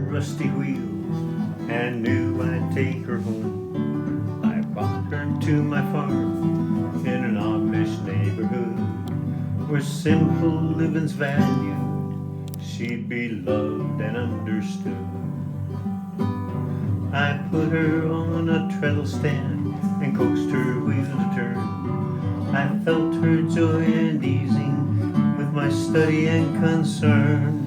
worn rusty wheels and knew I'd take her home. I brought her to my farm in an Amish neighborhood where simple living's valued. She'd be loved and understood. I put her on a treadle stand and coaxed her wheel to turn. I felt her joy and easing with my study and concern.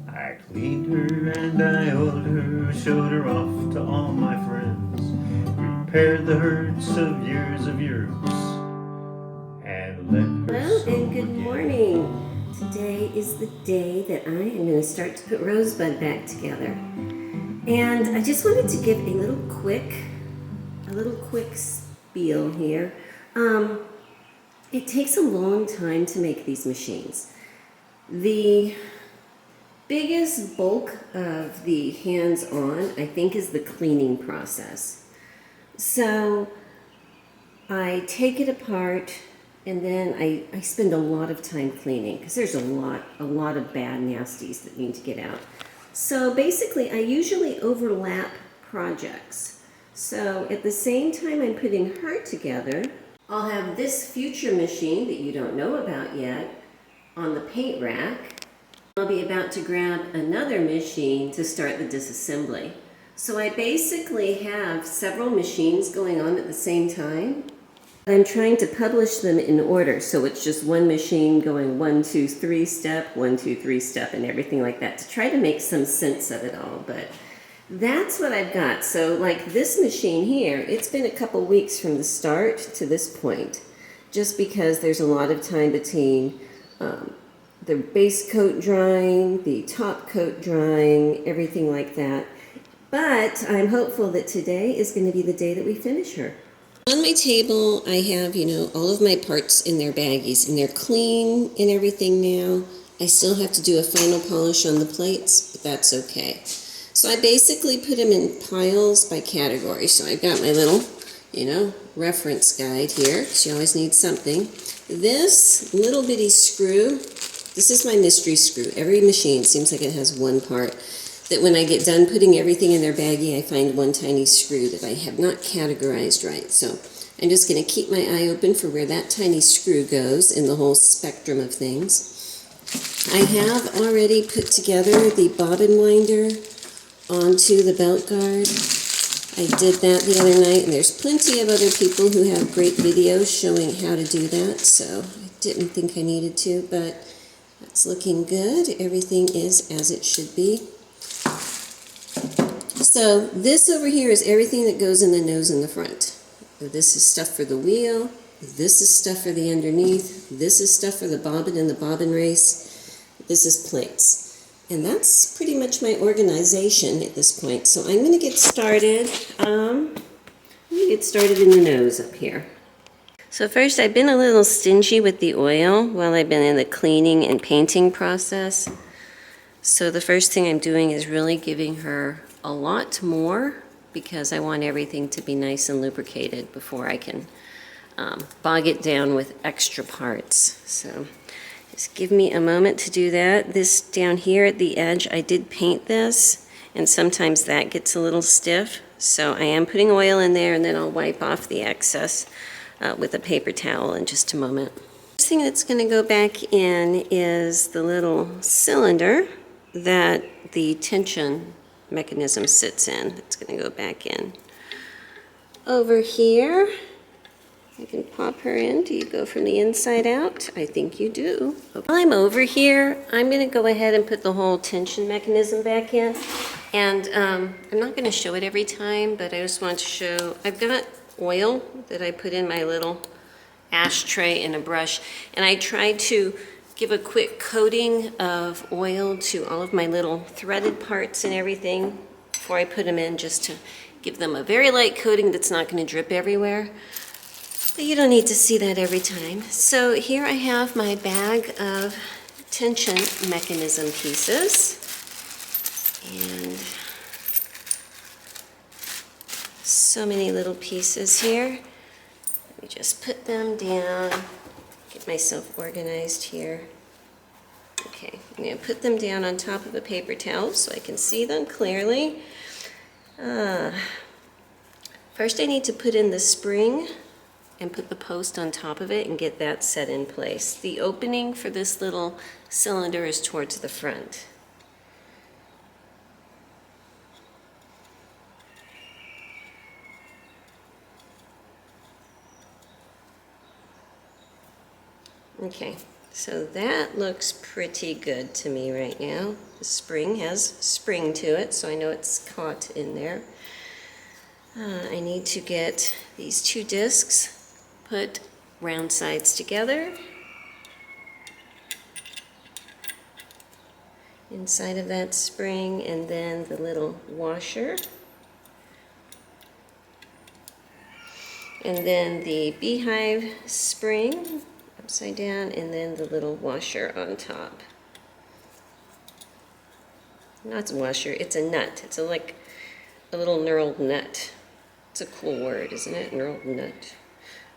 I cleaned her and I oiled her, showed her off to all my friends, repaired the hurts of years, and let her Hello sow and good again. morning. Today is the day that I am going to start to put Rosebud back together. And I just wanted to give a little quick spiel here. It takes a long time to make these machines. The biggest bulk of the hands-on, I think, is the cleaning process. So I take it apart and then I spend a lot of time cleaning because there's a lot of bad nasties that need to get out. So basically, I usually overlap projects. So at the same time I'm putting her together, I'll have this future machine that you don't know about yet on the paint rack. I'll be about to grab another machine to start the disassembly. So I basically have several machines going on at the same time. I'm trying to publish them in order, so it's just one machine going 1, 2, 3 step, 1, 2, 3 step, and everything like that to try to make some sense of it all. But that's what I've got. So like this machine here, it's been a couple weeks from the start to this point, just because there's a lot of time between the base coat drying, the top coat drying, everything like that. But I'm hopeful that today is going to be the day that we finish her. On my table, I have, all of my parts in their baggies, and they're clean and everything now. I still have to do a final polish on the plates, but that's okay. So I basically put them in piles by category. So I've got my little, reference guide here, because you always need something. This little bitty screw, this is my mystery screw. Every machine seems like it has one part that when I get done putting everything in their baggie, I find one tiny screw that I have not categorized right. So I'm just going to keep my eye open for where that tiny screw goes in the whole spectrum of things. I have already put together the bobbin winder onto the belt guard. I did that the other night, and there's plenty of other people who have great videos showing how to do that, so I didn't think I needed to, but that's looking good. Everything is as it should be. So this over here is everything that goes in the nose and the front. This is stuff for the wheel. This is stuff for the underneath. This is stuff for the bobbin and the bobbin race. This is plates. And that's pretty much my organization at this point. So I'm going to get started. I'm going to get started in the nose up here. So first, I've been a little stingy with the oil while I've been in the cleaning and painting process. So the first thing I'm doing is really giving her a lot more because I want everything to be nice and lubricated before I can bog it down with extra parts. So just give me a moment to do that. This down here at the edge, I did paint this, and sometimes that gets a little stiff. So I am putting oil in there, and then I'll wipe off the excess with a paper towel in just a moment. The first thing that's going to go back in is the little cylinder that the tension mechanism sits in. It's going to go back in. Over here, I can pop her in. Do you go from the inside out? I think you do. Okay. While I'm over here, I'm going to go ahead and put the whole tension mechanism back in. And I'm not going to show it every time, but I just want to show, I've got oil that I put in my little ashtray and a brush, and I tried to give a quick coating of oil to all of my little threaded parts and everything before I put them in, just to give them a very light coating that's not going to drip everywhere. But you don't need to see that every time. So here I have my bag of tension mechanism pieces. And so many little pieces here. Let me just put them down, get myself organized here. Okay, I'm going to put them down on top of a paper towel so I can see them clearly. First I need to put in the spring and put the post on top of it and get that set in place. The opening for this little cylinder is towards the front. Okay, so that looks pretty good to me right now. The spring has spring to it, so I know it's caught in there. I need to get these two discs put round sides together. Inside of that spring, and then the little washer. And then the beehive spring upside down, and then the little washer on top. Not a washer, it's a nut. It's like a little knurled nut. It's a cool word, isn't it? Knurled nut.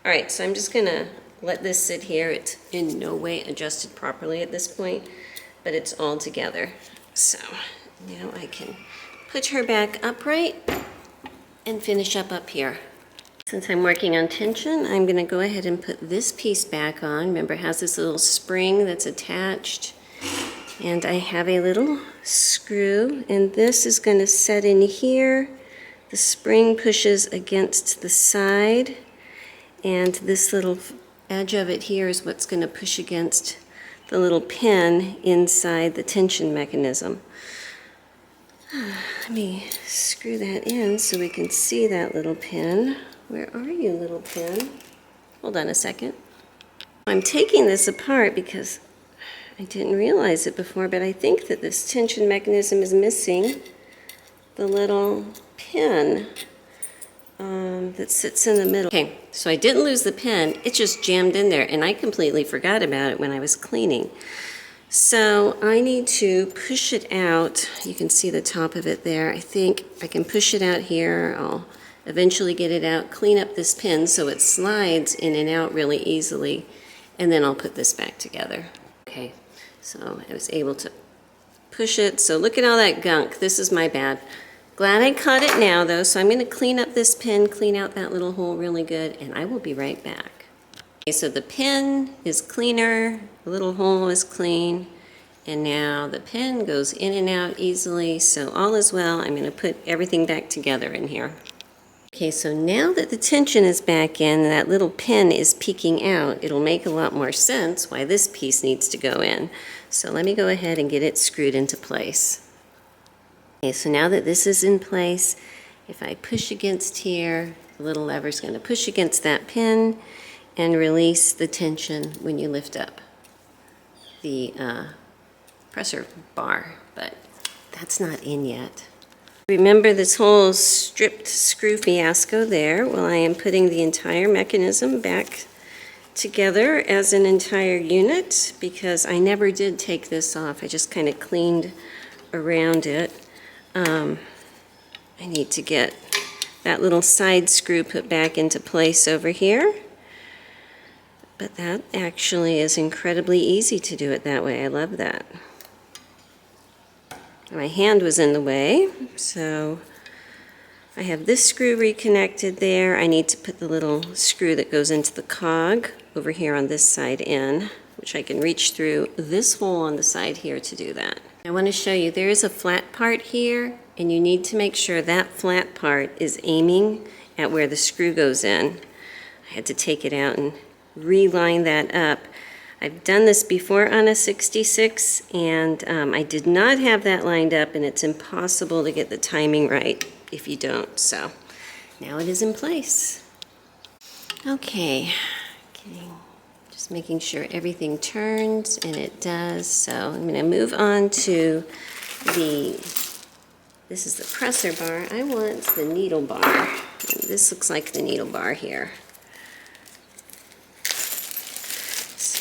All right, so I'm just gonna let this sit here. It's in no way adjusted properly at this point, but it's all together. So now I can put her back upright and finish up here. Since I'm working on tension, I'm going to go ahead and put this piece back on. Remember, it has this little spring that's attached. And I have a little screw, and this is going to set in here. The spring pushes against the side, and this little edge of it here is what's going to push against the little pin inside the tension mechanism. Let me screw that in so we can see that little pin. Where are you, little pin? Hold on a second. I'm taking this apart because I didn't realize it before, but I think that this tension mechanism is missing the little pin that sits in the middle. Okay, so I didn't lose the pin, it just jammed in there, and I completely forgot about it when I was cleaning. So I need to push it out. You can see the top of it there. I think I can push it out here. I'll eventually get it out, clean up this pin so it slides in and out really easily, and then I'll put this back together. Okay, so I was able to push it. So look at all that gunk. This is my bad. Glad I caught it now though, so I'm going to clean up this pin, clean out that little hole really good, and I will be right back. Okay, so the pin is cleaner, the little hole is clean, and now the pin goes in and out easily, so all is well. I'm going to put everything back together in here. Okay, so now that the tension is back in, that little pin is peeking out, it'll make a lot more sense why this piece needs to go in. So let me go ahead and get it screwed into place. Okay, so now that this is in place, if I push against here, the little lever is going to push against that pin and release the tension when you lift up the presser bar, but that's not in yet. Remember this whole stripped screw fiasco there? Well, I am putting the entire mechanism back together as an entire unit because I never did take this off. I just kind of cleaned around it. I need to get that little side screw put back into place over here. But that actually is incredibly easy to do it that way. I love that. My hand was in the way, so I have this screw reconnected there. I need to put the little screw that goes into the cog over here on this side in, which I can reach through this hole on the side here to do that. I want to show you there is a flat part here, and you need to make sure that flat part is aiming at where the screw goes in. I had to take it out and reline that up. I've done this before on a 66, and I did not have that lined up, and it's impossible to get the timing right if you don't. So now it is in place. Okay, just making sure everything turns, and it does. So I'm going to move on to this is the presser bar. I want the needle bar. This looks like the needle bar here.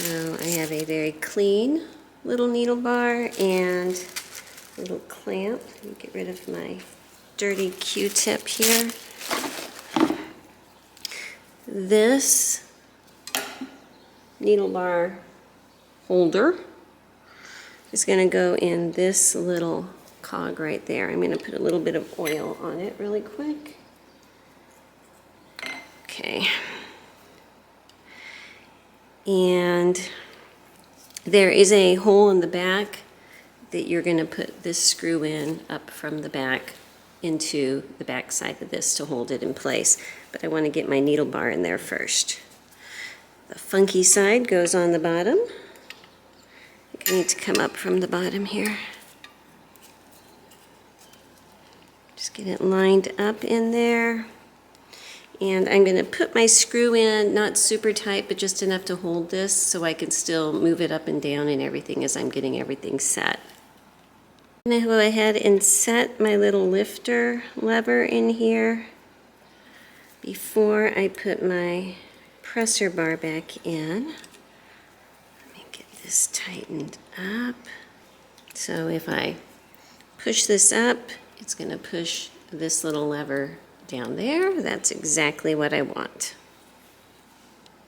So I have a very clean little needle bar and a little clamp. Let me get rid of my dirty Q-tip here. This needle bar holder is going to go in this little cog right there. I'm going to put a little bit of oil on it really quick. Okay. And there is a hole in the back that you're going to put this screw in up from the back into the back side of this to hold it in place. But I want to get my needle bar in there first. The funky side goes on the bottom. I need to come up from the bottom here. Just get it lined up in there. And I'm going to put my screw in, not super tight, but just enough to hold this so I can still move it up and down and everything as I'm getting everything set. I'm going to go ahead and set my little lifter lever in here before I put my presser bar back in. Let me get this tightened up. So if I push this up, it's going to push this little lever down there. That's exactly what I want.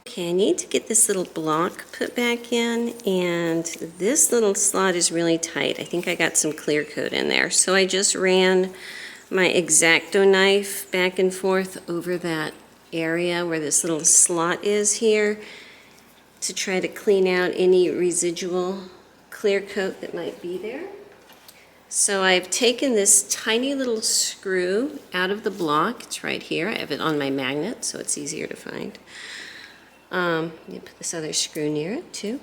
Okay, I need to get this little block put back in, and this little slot is really tight. I think I got some clear coat in there. So I just ran my X-Acto knife back and forth over that area where this little slot is here to try to clean out any residual clear coat that might be there. So I've taken this tiny little screw out of the block. It's right here. I have it on my magnet, so it's easier to find. You put this other screw near it too,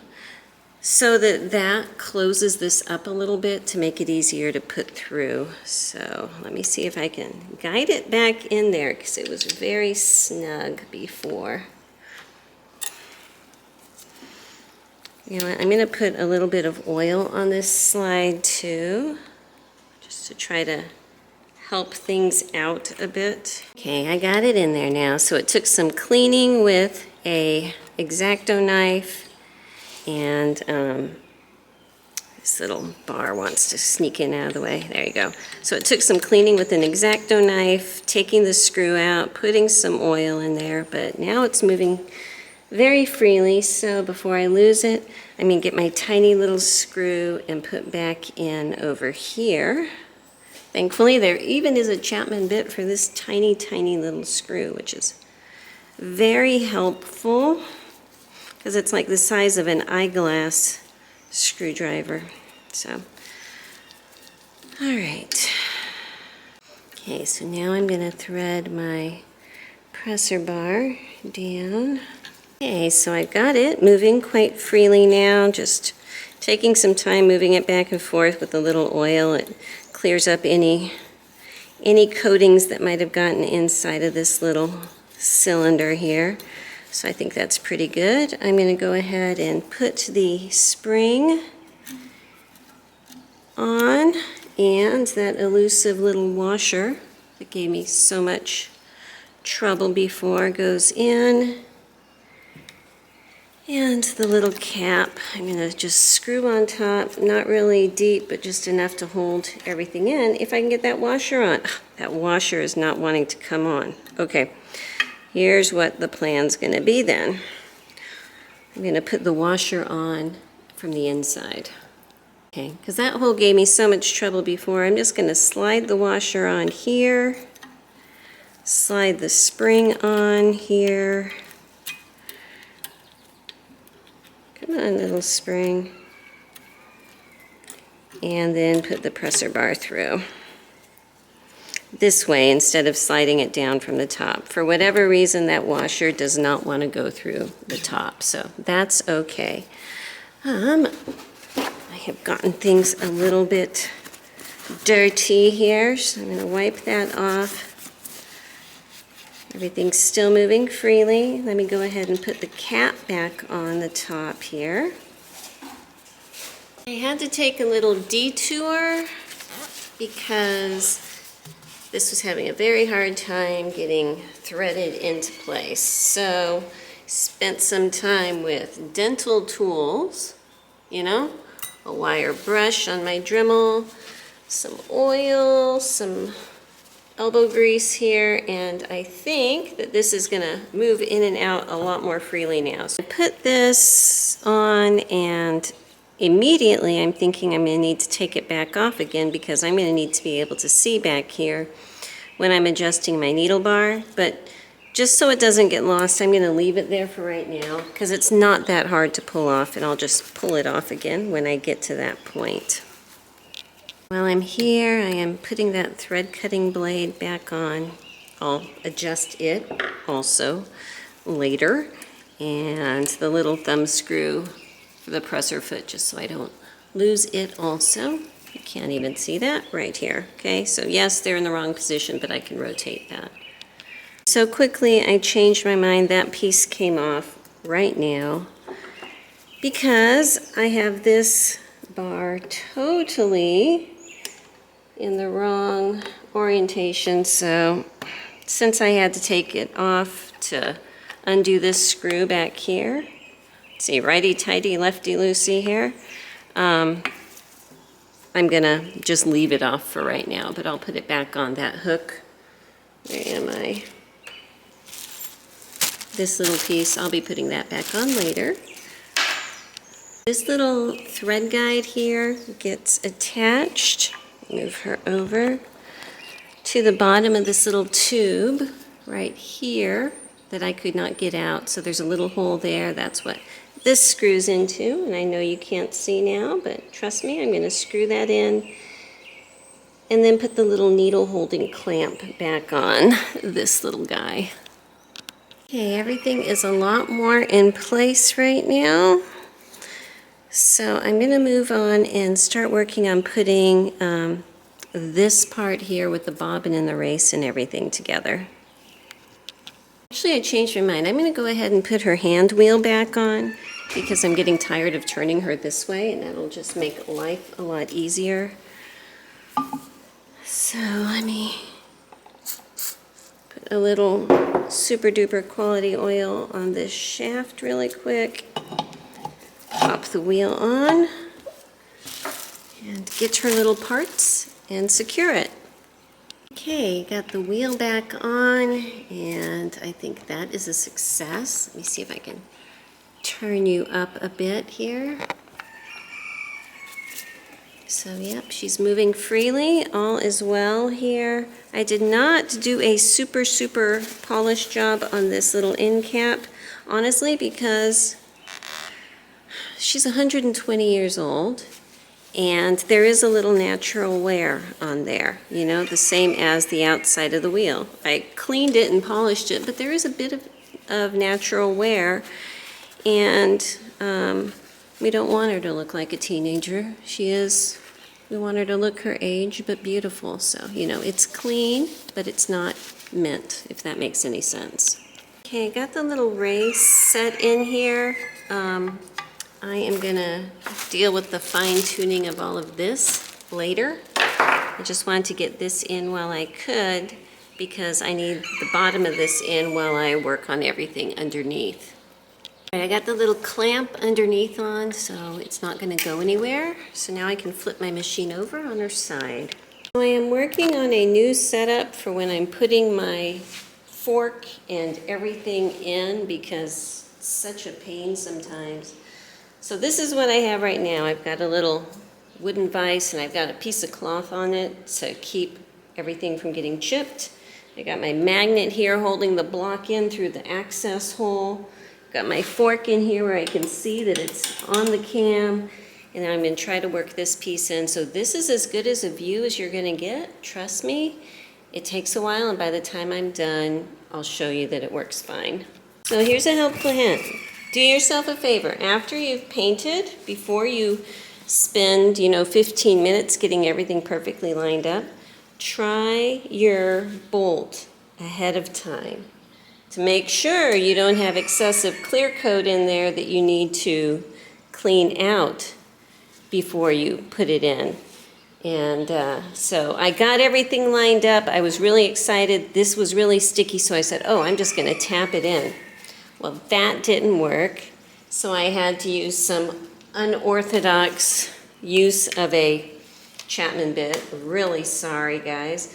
so that closes this up a little bit to make it easier to put through. So let me see if I can guide it back in there because it was very snug before. You know what, I'm going to put a little bit of oil on this slide too, just to try to help things out a bit. Okay, I got it in there now. So it took some cleaning with a X-Acto knife, and this little bar wants to sneak in out of the way. There you go. So it took some cleaning with an X-Acto knife, taking the screw out, putting some oil in there, but now it's moving very freely. So before I lose it, I'm going to get my tiny little screw and put back in over here. Thankfully, there even is a Chapman bit for this tiny, tiny little screw, which is very helpful because it's like the size of an eyeglass screwdriver. So, all right. Okay, so now I'm going to thread my presser bar down. Okay, so I've got it moving quite freely now, just taking some time moving it back and forth with a little oil. It clears up any coatings that might have gotten inside of this little cylinder here. So I think that's pretty good. I'm going to go ahead and put the spring on, and that elusive little washer that gave me so much trouble before goes in. And the little cap, I'm going to just screw on top, not really deep, but just enough to hold everything in. If I can get that washer on. That washer is not wanting to come on. Okay, here's what the plan's going to be then. I'm going to put the washer on from the inside. Okay, because that hole gave me so much trouble before. I'm just going to slide the washer on here, slide the spring on here. Come on, little spring. And then put the presser bar through. This way instead of sliding it down from the top. For whatever reason, that washer does not want to go through the top, so that's okay. I have gotten things a little bit dirty here, so I'm going to wipe that off. Everything's still moving freely. Let me go ahead and put the cap back on the top here. I had to take a little detour because this was having a very hard time getting threaded into place. So spent some time with dental tools, you know, a wire brush on my Dremel, some oil, some elbow grease here, and I think that this is going to move in and out a lot more freely now. So I put this on, and immediately I'm thinking I'm going to need to take it back off again because I'm going to need to be able to see back here when I'm adjusting my needle bar. But just so it doesn't get lost, I'm going to leave it there for right now because it's not that hard to pull off, and I'll just pull it off again when I get to that point. While I'm here, I am putting that thread cutting blade back on. I'll adjust it also later, and the little thumb screw for the presser foot just so I don't lose it also. You can't even see that right here. Okay, so yes, they're in the wrong position, but I can rotate that. So quickly I changed my mind. That piece came off right now because I have this bar totally in the wrong orientation. So since I had to take it off to undo this screw back here, see, righty-tighty, lefty-loosey here, I'm gonna just leave it off for right now, but I'll put it back on that hook. Where am I? This little piece, I'll be putting that back on later. This little thread guide here gets attached, move her over, to the bottom of this little tube right here that I could not get out. So there's a little hole there. That's what this screws into, and I know you can't see now, but trust me, I'm going to screw that in and then put the little needle holding clamp back on this little guy. Okay, everything is a lot more in place right now. So I'm going to move on and start working on putting this part here with the bobbin and the race and everything together. Actually, I changed my mind. I'm going to go ahead and put her hand wheel back on because I'm getting tired of turning her this way, and that'll just make life a lot easier. So let me put a little super duper quality oil on this shaft really quick. Pop the wheel on and get her little parts and secure it. Okay, got the wheel back on, and I think that is a success. Let me see if I can turn you up a bit here. So yep, she's moving freely. All is well here. I did not do a super polished job on this little end cap, honestly, because she's 120 years old. And there is a little natural wear on there, you know, the same as the outside of the wheel. I cleaned it and polished it, but there is a bit of natural wear, and we don't want her to look like a teenager. We want her to look her age, but beautiful. So, you know, it's clean, but it's not mint, if that makes any sense. Okay, got the little race set in here. I am gonna deal with the fine tuning of all of this later. I just wanted to get this in while I could because I need the bottom of this in while I work on everything underneath. All right, I got the little clamp underneath on, so it's not gonna go anywhere. So now I can flip my machine over on her side. So I am working on a new setup for when I'm putting my fork and everything in because it's such a pain sometimes. So this is what I have right now. I've got a little wooden vise and I've got a piece of cloth on it to keep everything from getting chipped. I got my magnet here holding the block in through the access hole. Got my fork in here where I can see that it's on the cam, and I'm going to try to work this piece in. So this is as good as a view as you're going to get. Trust me, it takes a while, and by the time I'm done, I'll show you that it works fine. So here's a helpful hint. Do yourself a favor. After you've painted, before you spend, 15 minutes getting everything perfectly lined up, try your bolt ahead of time to make sure you don't have excessive clear coat in there that you need to clean out before you put it in. And so I got everything lined up. I was really excited. This was really sticky, so I said, oh, I'm just going to tap it in. Well, that didn't work, so I had to use some unorthodox use of a Chapman bit. Really sorry, guys,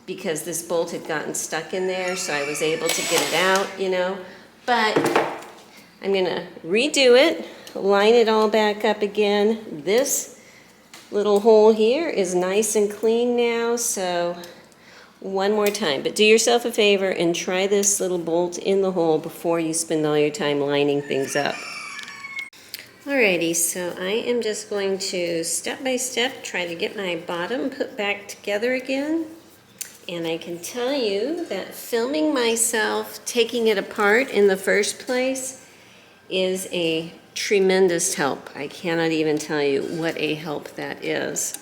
because this bolt had gotten stuck in there, so I was able to get it out, But I'm going to redo it. line it all back up again. This little hole here is nice and clean now, so one more time. But do yourself a favor and try this little bolt in the hole before you spend all your time lining things up. Alrighty, so I am just going to step by step try to get my bottom put back together again. And I can tell you that filming myself taking it apart in the first place is a tremendous help. I cannot even tell you what a help that is.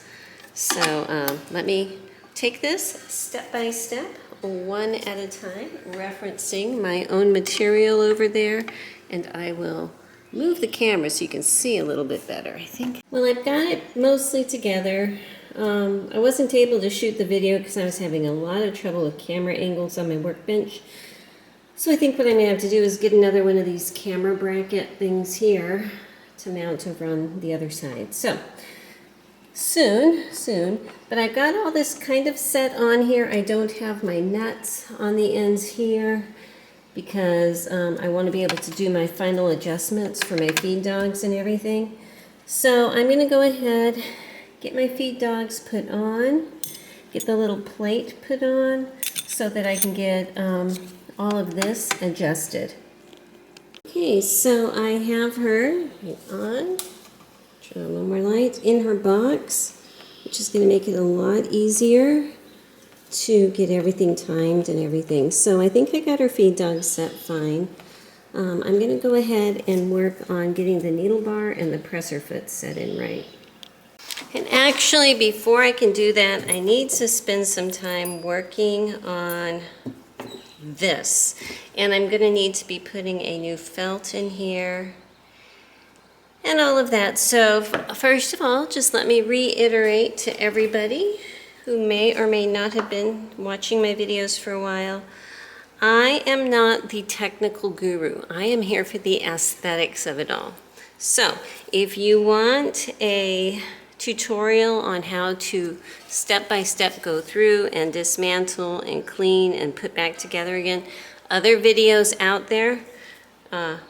So let me take this step by step, one at a time, referencing my own material over there, and I will move the camera so you can see a little bit better, I think. Well, I've got it mostly together. I wasn't able to shoot the video because I was having a lot of trouble with camera angles on my workbench. So I think what I'm going to have to do is get another one of these camera bracket things here to mount over on the other side. So soon, but I've got all this kind of set on here. I don't have my nuts on the ends here because I want to be able to do my final adjustments for my feed dogs and everything. So I'm going to go ahead, get my feed dogs put on, get the little plate put on so that I can get all of this adjusted. Okay, so I have her on, turn on a little more light, in her box, which is going to make it a lot easier to get everything timed and everything. So I think I got her feed dog set fine. I'm going to go ahead and work on getting the needle bar and the presser foot set in right. And actually, before I can do that, I need to spend some time working on this. And I'm going to need to be putting a new felt in here and all of that. So first of all, just let me reiterate to everybody who may or may not have been watching my videos for a while, I am not the technical guru. I am here for the aesthetics of it all. So if you want a tutorial on how to step-by-step go through and dismantle and clean and put back together again, other videos out there,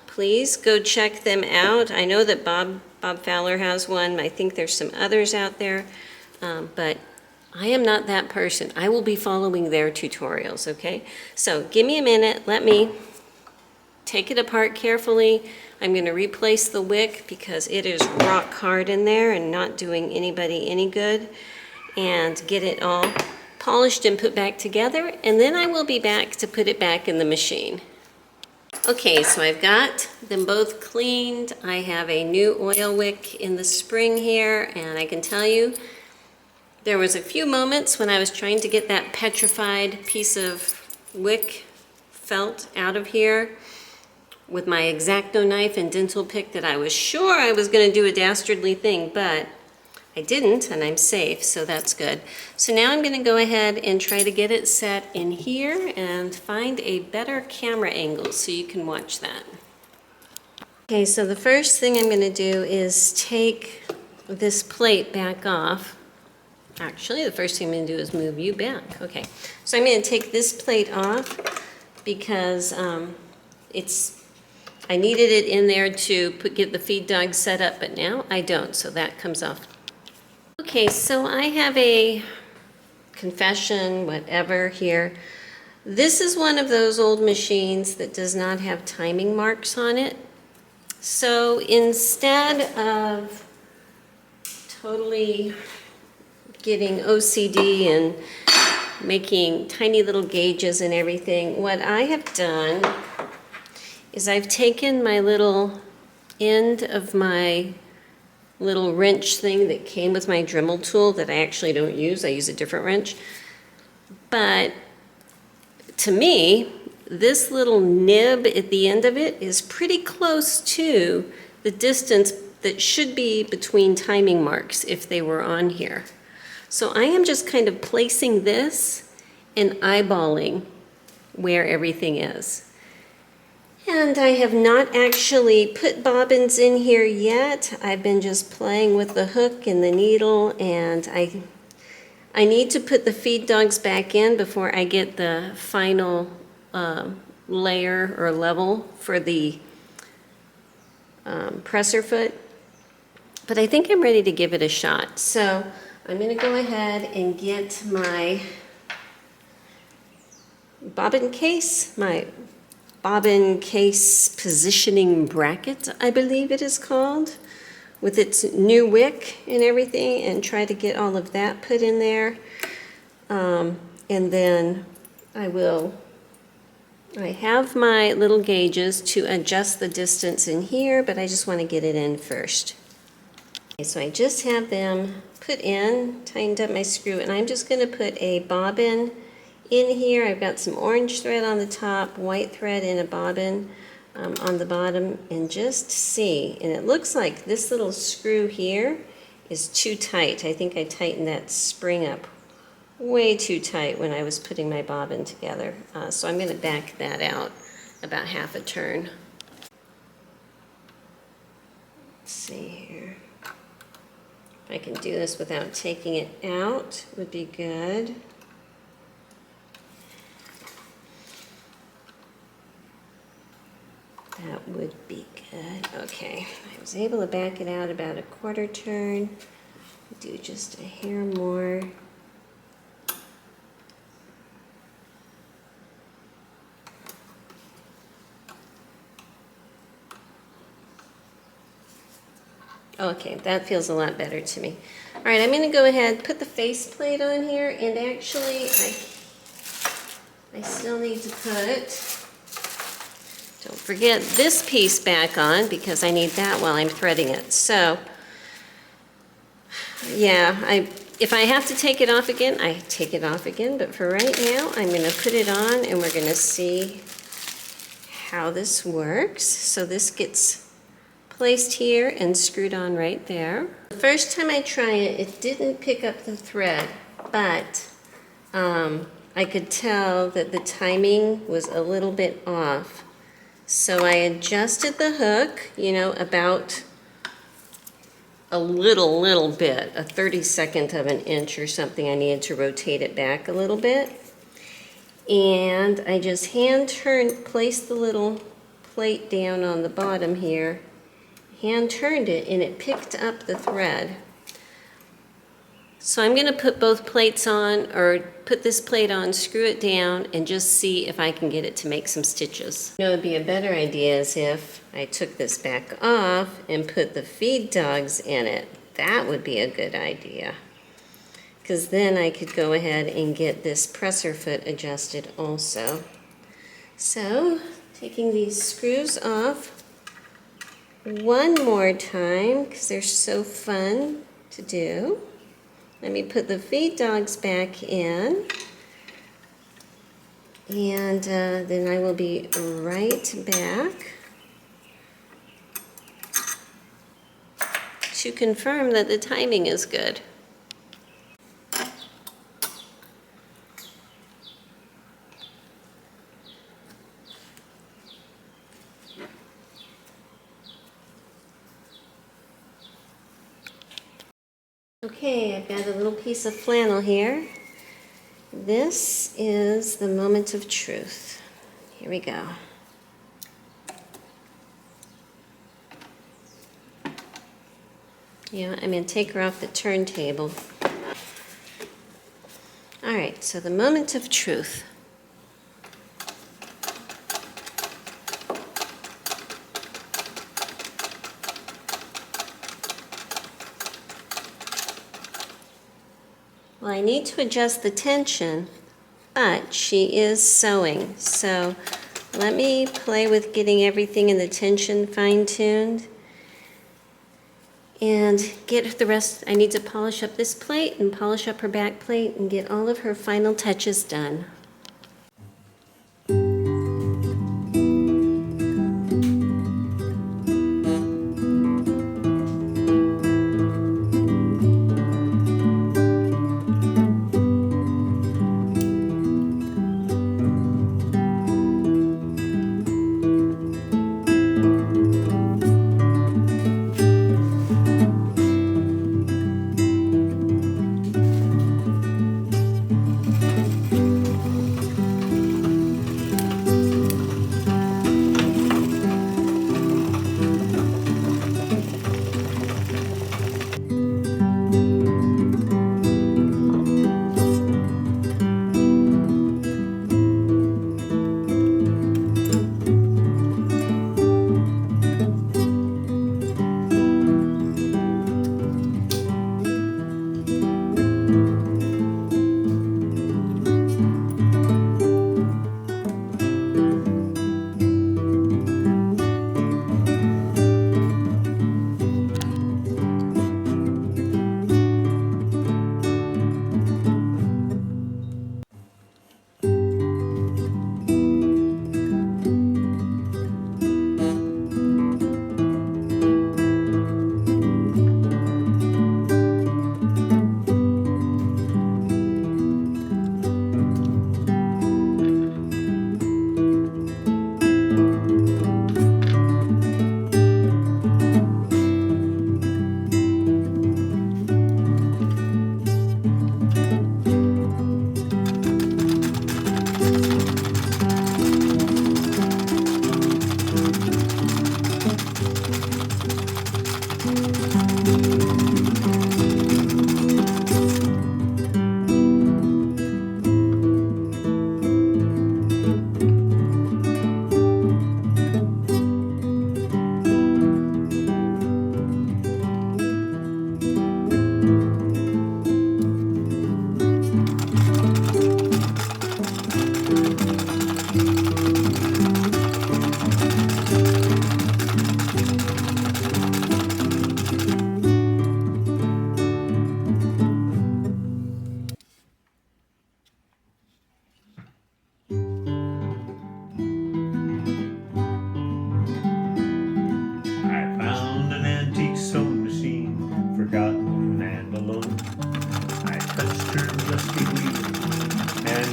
please go check them out. I know that Bob Fowler has one. I think there's some others out there, but I am not that person. I will be following their tutorials, okay? So give me a minute. Let me take it apart carefully. I'm going to replace the wick because it is rock hard in there and not doing anybody any good, and get it all polished and put back together, and then I will be back to put it back in the machine. Okay, so I've got them both cleaned. I have a new oil wick in the spring here, and I can tell you there was a few moments when I was trying to get that petrified piece of wick felt out of here with my X-Acto knife and dental pick that I was sure I was going to do a dastardly thing, but I didn't, and I'm safe, so that's good. So now I'm going to go ahead and try to get it set in here and find a better camera angle so you can watch that. Okay, so the first thing I'm going to do is take this plate back off. Actually, the first thing I'm going to do is move you back. Okay, so I'm going to take this plate off because I needed it in there to get the feed dog set up, but now I don't, so that comes off. Okay, so I have a confession, whatever here. This is one of those old machines that does not have timing marks on it. So instead of totally getting OCD and making tiny little gauges and everything, what I have done is I've taken my little end of my little wrench thing that came with my Dremel tool that I actually don't use. I use a different wrench. But to me, this little nib at the end of it is pretty close to the distance that should be between timing marks if they were on here. So I am just kind of placing this and eyeballing where everything is. And I have not actually put bobbins in here yet. I've been just playing with the hook and the needle, and I need to put the feed dogs back in before I get the final layer or level for the presser foot. But I think I'm ready to give it a shot. So I'm going to go ahead and get my bobbin case, my bobbin case positioning bracket, I believe it is called, with its new wick and everything, and try to get all of that put in there. And then I have my little gauges to adjust the distance in here, but I just want to get it in first. Okay, so I just have them put in, tightened up my screw, and I'm just going to put a bobbin in here. I've got some orange thread on the top, white thread in a bobbin on the bottom, and just see. And it looks like this little screw here is too tight. I think I tightened that spring up way too tight when I was putting my bobbin together. So I'm going to back that out about half a turn. Let's see here. If I can do this without taking it out, would be good. That would be good. Okay, I was able to back it out about a quarter turn. Do just a hair more. Okay, that feels a lot better to me. All right, I'm going to go ahead, put the faceplate on here, and actually I still need to put, don't forget this piece back on because I need that while I'm threading it. So, yeah, if I have to take it off again, I take it off again, but for right now, I'm going to put it on and we're going to see how this works. So this gets placed here and screwed on right there. The first time I tried it, it didn't pick up the thread, but I could tell that the timing was a little bit off. So I adjusted the hook, you know, about a little bit, a 32nd of an inch or something. I needed to rotate it back a little bit. And I just placed the little plate down on the bottom here, hand turned it, and it picked up the thread. So I'm going to put both plates on, or put this plate on, screw it down, and just see if I can get it to make some stitches. You know, it'd be a better idea is if I took this back off and put the feed dogs in it. That would be a good idea, because then I could go ahead and get this presser foot adjusted also. So, taking these screws off one more time, because they're so fun to do. Let me put the feed dogs back in, and then I will be right back to confirm that the timing is good. Okay, I've got a little piece of flannel here. This is the moment of truth. Here we go. Yeah, I'm going to take her off the turntable. All right, so the moment of truth. Well, I need to adjust the tension, but she is sewing. So let me play with getting everything in the tension fine-tuned and get the rest. I need to polish up this plate and polish up her back plate and get all of her final touches done.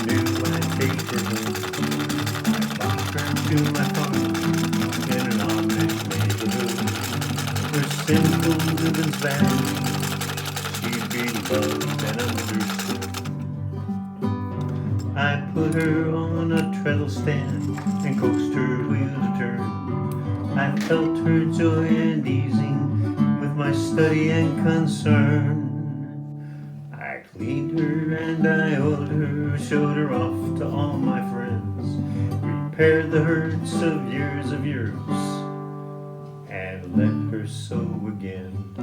knew I'd take her home. I brought her to my farm in an Amish neighborhood where simple living's valued. She'd be loved and understood. I put her on a treadle stand and coaxed her wheel to turn. I felt her joy and easing with my study and concern. I cleaned her and I oiled her, showed her off to all my friends, repaired the hurts of years, and let her sew again.